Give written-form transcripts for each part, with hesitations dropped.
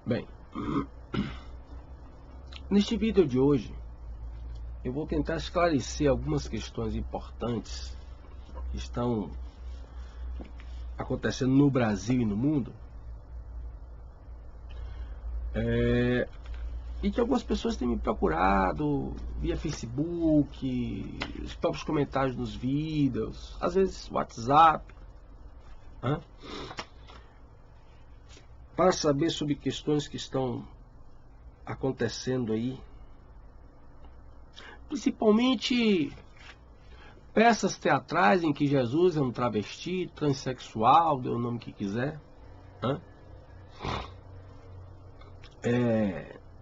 Bem, neste vídeo de hoje, eu vou tentar esclarecer algumas questões importantes que estão acontecendo no Brasil e no mundo, e que algumas pessoas têm me procurado via Facebook, os próprios comentários nos vídeos, às vezes WhatsApp, para saber sobre questões que estão acontecendo aí, principalmente peças teatrais em que Jesus é um travesti, transexual, dê o nome que quiser,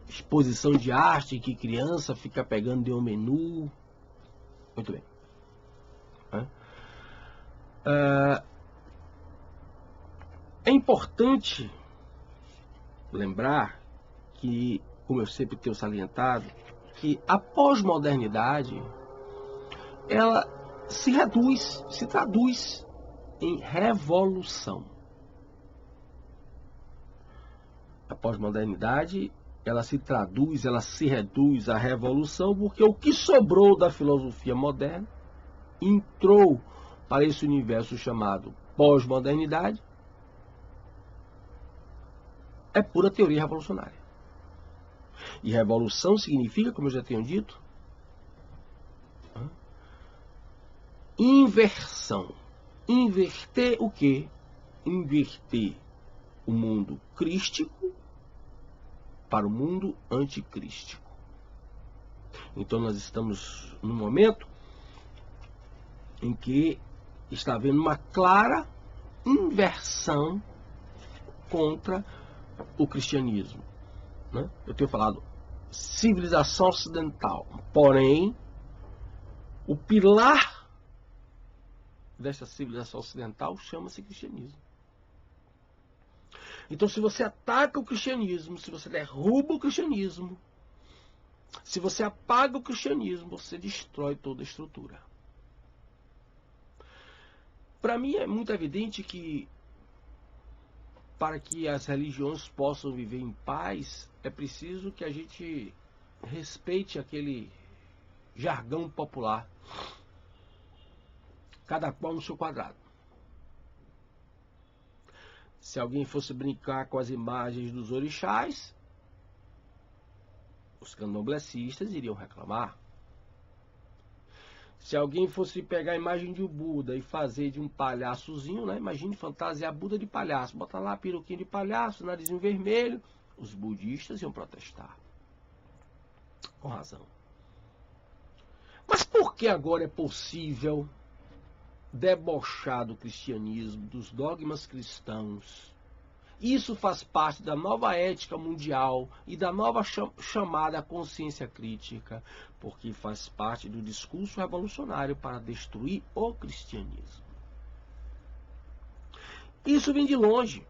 exposição de arte em que criança fica pegando de um menu. Muito bem. É importante lembrar que, como eu sempre tenho salientado, que a pós-modernidade ela se traduz em revolução. A pós-modernidade ela se reduz à revolução, porque o que sobrou da filosofia moderna entrou para esse universo chamado pós-modernidade, é pura teoria revolucionária. E revolução significa, como eu já tenho dito, inversão. Inverter o quê? Inverter o mundo crístico para o mundo anticrístico. Então nós estamos num momento em que está havendo uma clara inversão contra o cristianismo. Eu tenho falado civilização ocidental, porém o pilar dessa civilização ocidental chama-se cristianismo. Então, se você ataca o cristianismo, se você derruba o cristianismo, se você apaga o cristianismo, você destrói toda a estrutura. Para mim é muito evidente que para que as religiões possam viver em paz, é preciso que a gente respeite aquele jargão popular. Cada qual no seu quadrado. Se alguém fosse brincar com as imagens dos orixás, os candomblecistas iriam reclamar. Se alguém fosse pegar a imagem de um Buda e fazer de um palhaçozinho, imagine fantasiar Buda de palhaço, botar lá a peruquinha de palhaço, narizinho vermelho, os budistas iam protestar. Com razão. Mas por que agora é possível debochar do cristianismo, dos dogmas cristãos? Isso faz parte da nova ética mundial e da nova chamada consciência crítica, porque faz parte do discurso revolucionário para destruir o cristianismo. Isso vem de longe.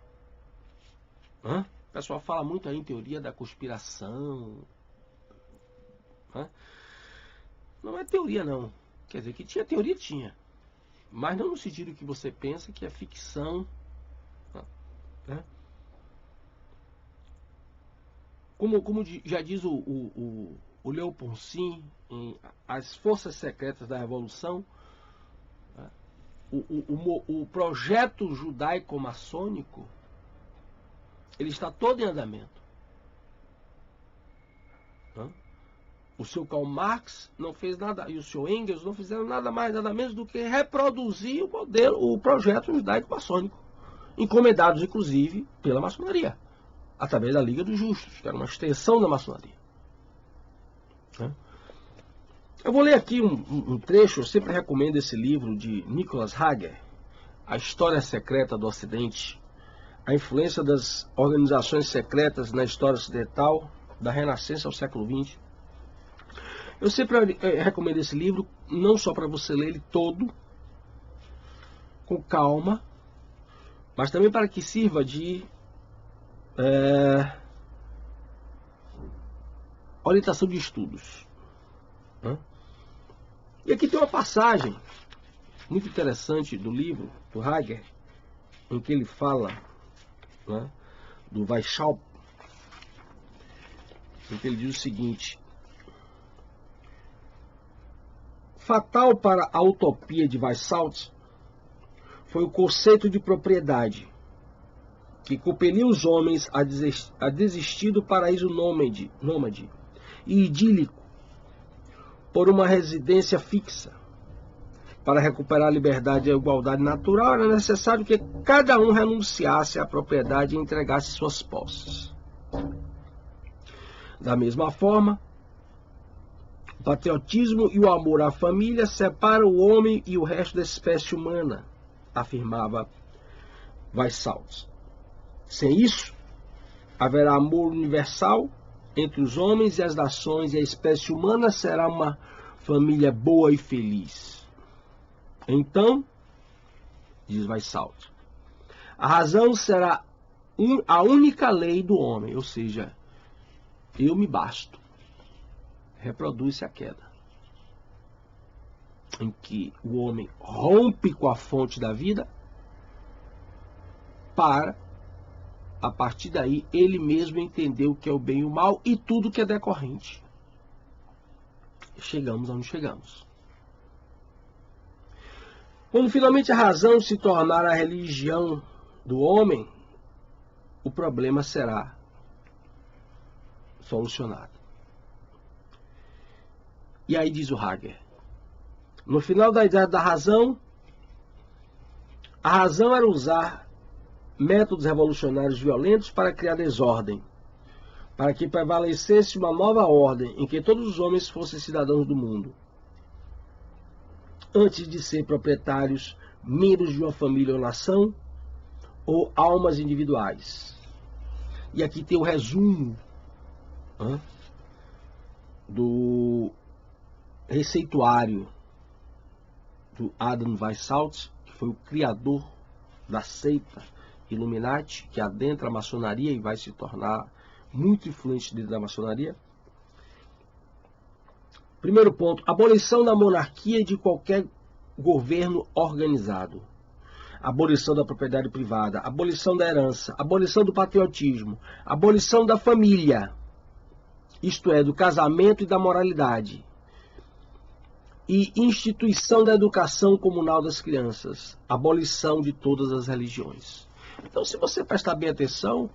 O pessoal fala muito aí em teoria da conspiração. Não é teoria, não. Quer dizer, que tinha teoria, tinha. Mas não no sentido que você pensa que é ficção. Como já diz o Leo Ponsin em As Forças Secretas da Revolução, o projeto judaico-maçônico ele está todo em andamento. O seu Karl Marx não fez nada, e o seu Engels não fizeram nada mais, nada menos do que reproduzir o projeto judaico-maçônico, encomendados inclusive pela maçonaria, através da Liga dos Justos, que era uma extensão da maçonaria. Eu vou ler aqui um trecho, eu sempre recomendo esse livro de Nicholas Hager, A História Secreta do Ocidente, a influência das organizações secretas na história ocidental, da Renascença ao século XX. Eu sempre recomendo esse livro, não só para você ler ele todo, com calma, mas também para que sirva de orientação de estudos. E aqui tem uma passagem muito interessante do livro do Hager, em que ele fala do Weishaupt, em que ele diz o seguinte: fatal para a utopia de Weishaupt foi o conceito de propriedade, que compeliu os homens a desistir do paraíso nômade e idílico por uma residência fixa. Para recuperar a liberdade e a igualdade natural, era necessário que cada um renunciasse à propriedade e entregasse suas posses. Da mesma forma, o patriotismo e o amor à família separam o homem e o resto da espécie humana, afirmava Weishaupt. Sem isso, haverá amor universal entre os homens e as nações, e a espécie humana será uma família boa e feliz. Então, diz Weishaupt, a razão será a única lei do homem, ou seja, eu me basto. Reproduz-se a queda, em que o homem rompe com a fonte da vida para, a partir daí, ele mesmo entender o que é o bem e o mal e tudo que é decorrente. Chegamos onde chegamos. Quando finalmente a razão se tornar a religião do homem, o problema será solucionado. E aí diz o Hegel, no final da idade da razão, a razão era usar métodos revolucionários violentos para criar desordem, para que prevalecesse uma nova ordem em que todos os homens fossem cidadãos do mundo, antes de ser proprietários, membros de uma família ou nação, ou almas individuais. E aqui tem o resumo do receituário do Adam Weishaupt, que foi o criador da seita Illuminati, que adentra a maçonaria e vai se tornar muito influente dentro da maçonaria. Primeiro ponto, abolição da monarquia e de qualquer governo organizado. Abolição da propriedade privada, abolição da herança, abolição do patriotismo, abolição da família, isto é, do casamento e da moralidade, e instituição da educação comunal das crianças, abolição de todas as religiões. Então, se você prestar bem atenção,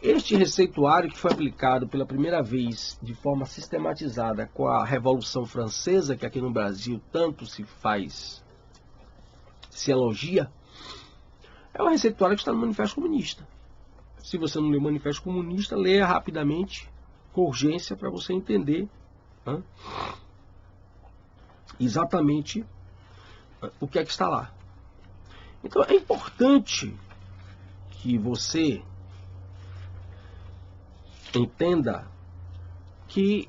este receituário que foi aplicado pela primeira vez de forma sistematizada com a Revolução Francesa, que aqui no Brasil tanto se elogia, é o receituário que está no Manifesto Comunista. Se você não lê o Manifesto Comunista, leia rapidamente, com urgência, para você entender exatamente o que é que está lá. Então é importante que você entenda que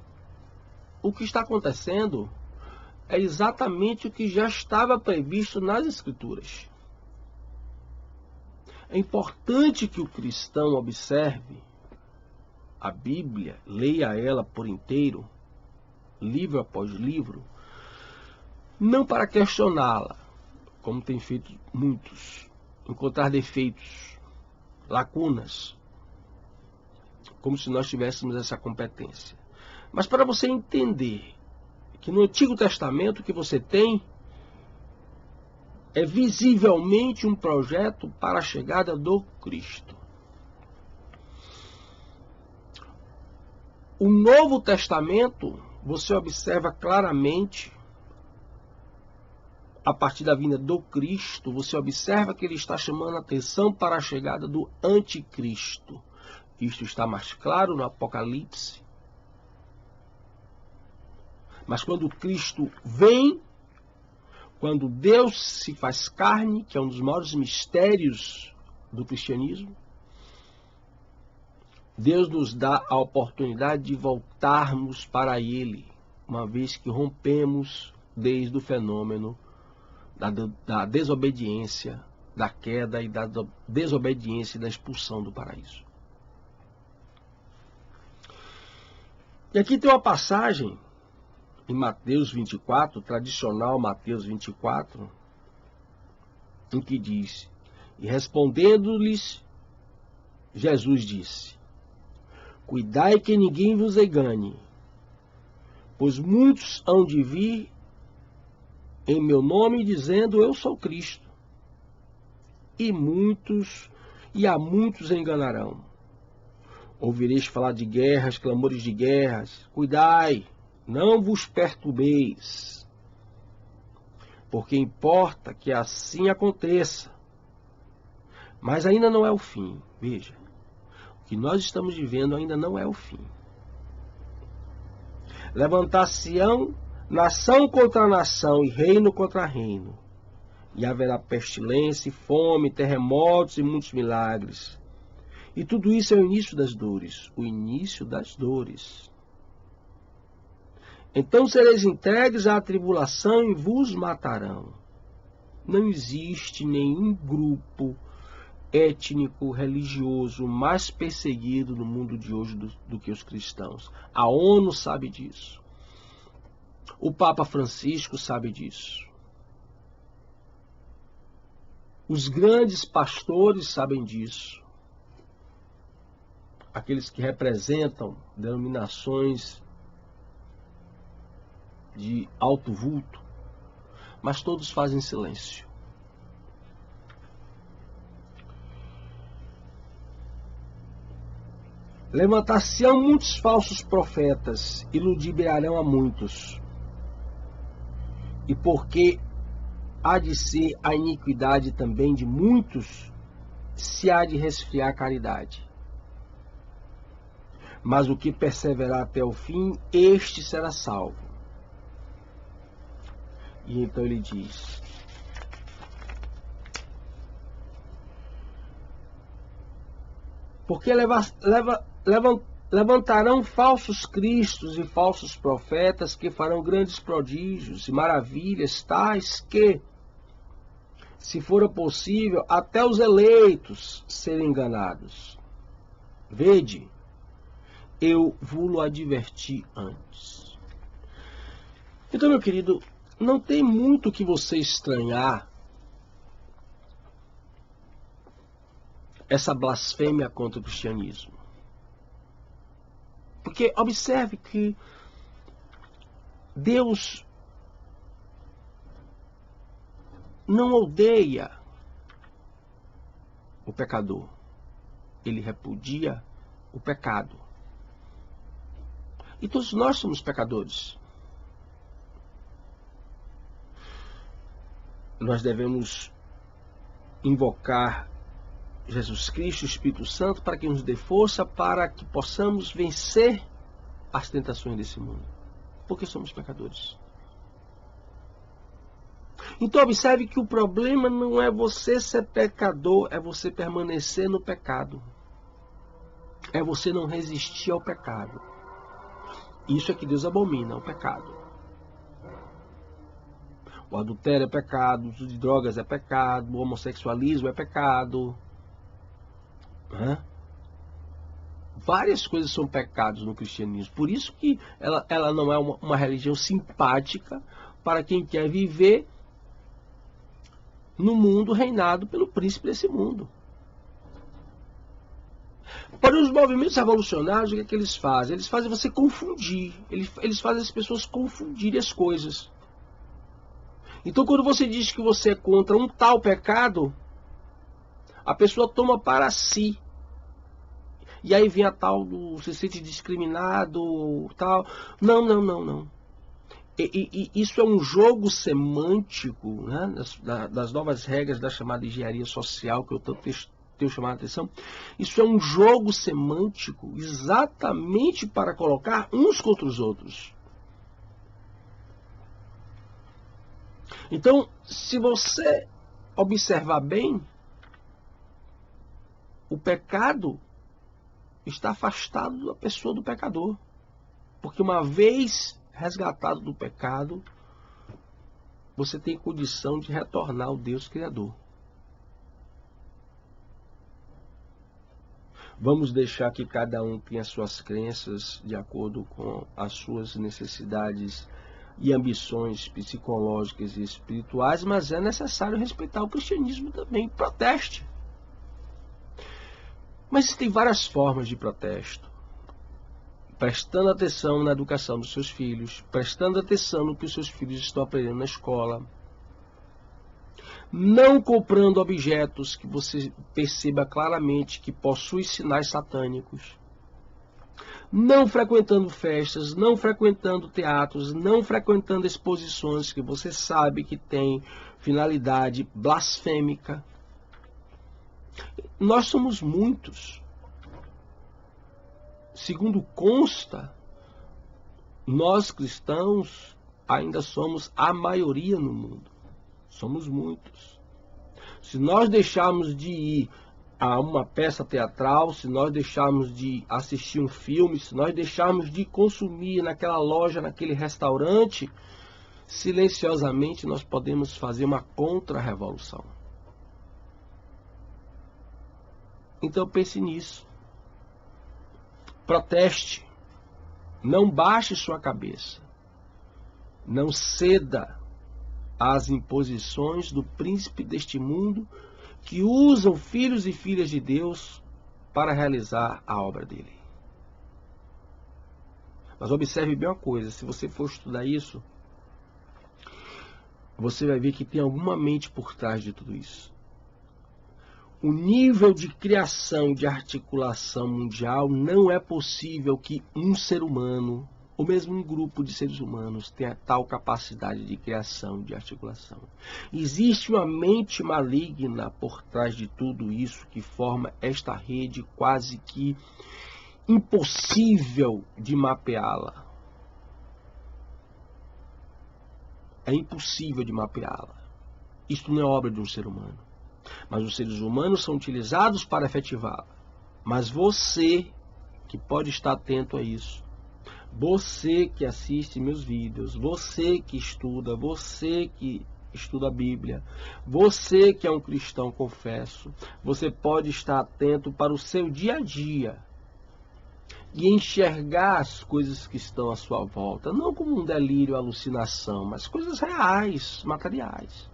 o que está acontecendo é exatamente o que já estava previsto nas Escrituras. É importante que o cristão observe a Bíblia, leia ela por inteiro, livro após livro, não para questioná-la, como tem feito muitos, encontrar defeitos, lacunas, como se nós tivéssemos essa competência, mas para você entender que no Antigo Testamento o que você tem é visivelmente um projeto para a chegada do Cristo. O Novo Testamento, você observa claramente, a partir da vinda do Cristo, você observa que ele está chamando a atenção para a chegada do Anticristo. Isto está mais claro no Apocalipse. Mas quando Cristo vem, quando Deus se faz carne, que é um dos maiores mistérios do cristianismo, Deus nos dá a oportunidade de voltarmos para Ele, uma vez que rompemos desde o fenômeno da desobediência, da queda e da desobediência e da expulsão do paraíso. E aqui tem uma passagem em Mateus 24, tradicional Mateus 24, em que diz: e respondendo-lhes, Jesus disse: Cuidai que ninguém vos engane, pois muitos hão de vir em meu nome dizendo eu sou Cristo, e a muitos enganarão. Ouvireis falar de guerras, clamores de guerras. Cuidai, não vos perturbeis, porque importa que assim aconteça. Mas ainda não é o fim. Veja, o que nós estamos vivendo ainda não é o fim. Levantar-se-ão nação contra nação e reino contra reino. E haverá pestilência, fome, terremotos e muitos milagres. E tudo isso é o início das dores. O início das dores. Então sereis entregues à tribulação e vos matarão. Não existe nenhum grupo étnico, religioso mais perseguido no mundo de hoje do que os cristãos. A ONU sabe disso. O Papa Francisco sabe disso. Os grandes pastores sabem disso. Aqueles que representam denominações de alto vulto, mas todos fazem silêncio. Levantar-se-ão muitos falsos profetas e ludibriarão a muitos. E porque há de ser a iniquidade também de muitos, se há de resfriar a caridade. Mas o que perseverar até o fim, este será salvo. E então ele diz: porque levantarão falsos cristos e falsos profetas que farão grandes prodígios e maravilhas, tais que, se for possível, até os eleitos serem enganados. Vede, eu vos adverti antes. Então, meu querido, não tem muito que você estranhar essa blasfêmia contra o cristianismo. Porque observe que Deus não odeia o pecador. Ele repudia o pecado. E todos nós somos pecadores. Nós devemos invocar Jesus Cristo, o Espírito Santo, para que nos dê força para que possamos vencer as tentações desse mundo. Porque somos pecadores. Então observe que o problema não é você ser pecador, é você permanecer no pecado. É você não resistir ao pecado. Isso é que Deus abomina, o pecado. O adultério é pecado, o uso de drogas é pecado, o homossexualismo é pecado. Várias coisas são pecados no cristianismo. Por isso que ela não é uma religião simpática para quem quer viver no mundo reinado pelo príncipe desse mundo. Para os movimentos revolucionários, o que é que eles fazem? Eles fazem você confundir. Eles fazem as pessoas confundirem as coisas. Então, quando você diz que você é contra um tal pecado, a pessoa toma para si. E aí vem a tal do se sente discriminado, tal. Não. Isso é um jogo semântico, né, das novas regras da chamada engenharia social, que eu tanto tenho chamado a atenção. Isso é um jogo semântico exatamente para colocar uns contra os outros. Então, se você observar bem, o pecado está afastado da pessoa do pecador. Porque uma vez resgatado do pecado, você tem condição de retornar ao Deus Criador. Vamos deixar que cada um tenha suas crenças de acordo com as suas necessidades e ambições psicológicas e espirituais, mas é necessário respeitar o cristianismo também. Proteste. Mas existem várias formas de protesto. prestando atenção na educação dos seus filhos, prestando atenção no que os seus filhos estão aprendendo na escola, não comprando objetos que você perceba claramente que possuem sinais satânicos, não frequentando festas, não frequentando teatros, não frequentando exposições que você sabe que tem finalidade blasfêmica. Nós somos muitos. Segundo consta, nós cristãos ainda somos a maioria no mundo. Somos muitos. Se nós deixarmos de ir a uma peça teatral, se nós deixarmos de assistir um filme, se nós deixarmos de consumir naquela loja, naquele restaurante, silenciosamente nós podemos fazer uma contra-revolução. Então pense nisso. Proteste. Não baixe sua cabeça. Não ceda às imposições do príncipe deste mundo que usam filhos e filhas de Deus para realizar a obra dele. Mas observe bem uma coisa, se você for estudar isso, você vai ver que tem alguma mente por trás de tudo isso. O nível de criação, de articulação mundial, não é possível que um ser humano, ou mesmo um grupo de seres humanos, tenha tal capacidade de criação, de articulação. Existe uma mente maligna por trás de tudo isso que forma esta rede quase que impossível de mapeá-la. É impossível de mapeá-la. Isto não é obra de um ser humano. Mas os seres humanos são utilizados para efetivá-la. Mas você, que pode estar atento a isso, você que assiste meus vídeos, você que estuda a Bíblia, você que é um cristão confesso, você pode estar atento para o seu dia a dia e enxergar as coisas que estão à sua volta, não como um delírio, alucinação, mas coisas reais, materiais.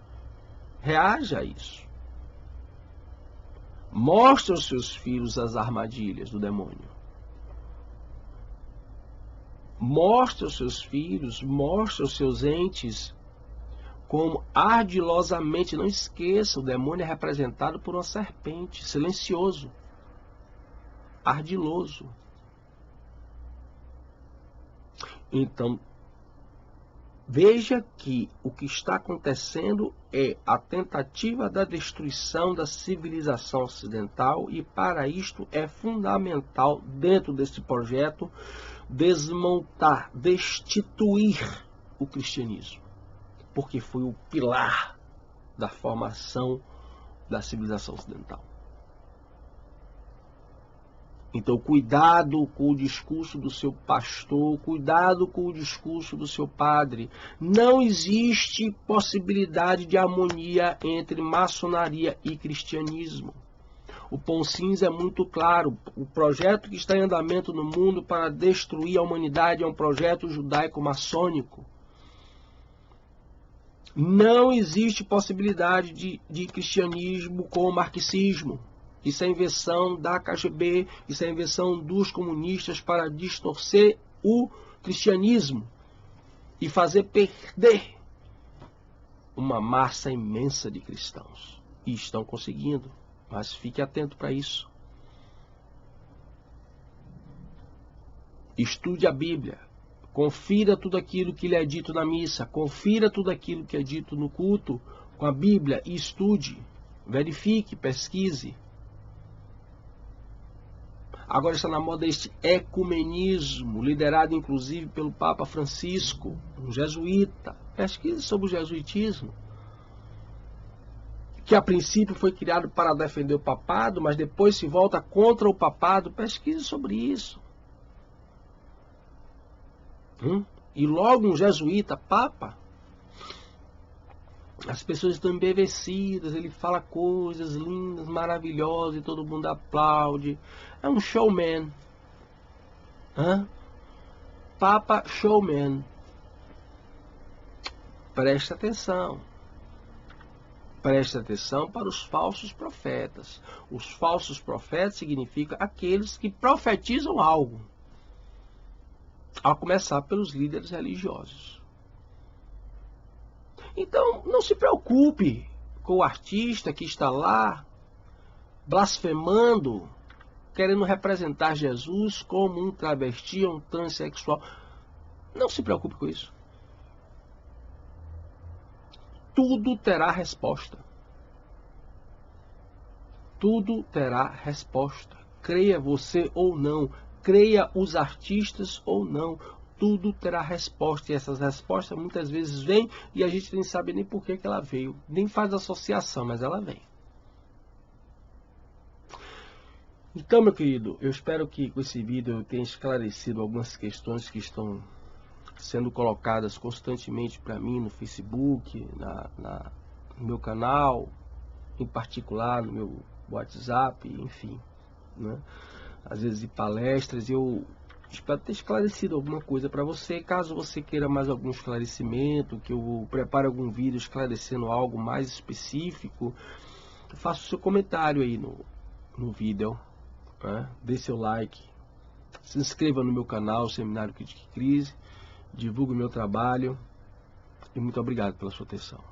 Reaja a isso. Mostre aos seus filhos as armadilhas do demônio. Mostre aos seus filhos, mostre aos seus entes como ardilosamente, não esqueça, o demônio é representado por uma serpente, silencioso, ardiloso. Então, veja que o que está acontecendo é a tentativa da destruição da civilização ocidental e para isto é fundamental, dentro desse projeto, desmontar, destituir o cristianismo, porque foi o pilar da formação da civilização ocidental. Então, cuidado com o discurso do seu pastor, cuidado com o discurso do seu padre. Não existe possibilidade de harmonia entre maçonaria e cristianismo. O Pão Cinza é muito claro. O projeto que está em andamento no mundo para destruir a humanidade é um projeto judaico-maçônico. Não existe possibilidade de cristianismo com o marxismo. Isso é invenção da KGB, isso é invenção dos comunistas para distorcer o cristianismo e fazer perder uma massa imensa de cristãos. E estão conseguindo, mas fique atento para isso. Estude a Bíblia, confira tudo aquilo que lhe é dito na missa, confira tudo aquilo que é dito no culto com a Bíblia e estude, verifique, pesquise. Agora está na moda este ecumenismo, liderado inclusive pelo Papa Francisco, um jesuíta. Pesquise sobre o jesuitismo, que a princípio foi criado para defender o papado, mas depois se volta contra o papado. Pesquise sobre isso. E logo um jesuíta, Papa. As pessoas estão embevecidas, ele fala coisas lindas, maravilhosas, e todo mundo aplaude. É um showman. Papa showman. Preste atenção. Preste atenção para os falsos profetas. Os falsos profetas significam aqueles que profetizam algo. a começar pelos líderes religiosos. Então, não se preocupe com o artista que está lá blasfemando, querendo representar Jesus como um travesti ou um transexual. Não se preocupe com isso. Tudo terá resposta. Tudo terá resposta. Creia você ou não, creia os artistas ou não, tudo terá resposta. E essas respostas muitas vezes vêm e a gente nem sabe nem por que ela veio, nem faz associação, mas ela vem. Então, meu querido, eu espero que com esse vídeo eu tenha esclarecido algumas questões que estão sendo colocadas constantemente para mim no Facebook, no meu canal, em particular no meu WhatsApp, enfim, né? Às vezes em palestras. Eu espero ter esclarecido alguma coisa para você. Caso você queira mais algum esclarecimento, que eu prepare algum vídeo esclarecendo algo mais específico, faça o seu comentário aí no vídeo, né? Dê seu like, se inscreva no meu canal, Seminário Crítica e Crise, divulgue o meu trabalho e muito obrigado pela sua atenção.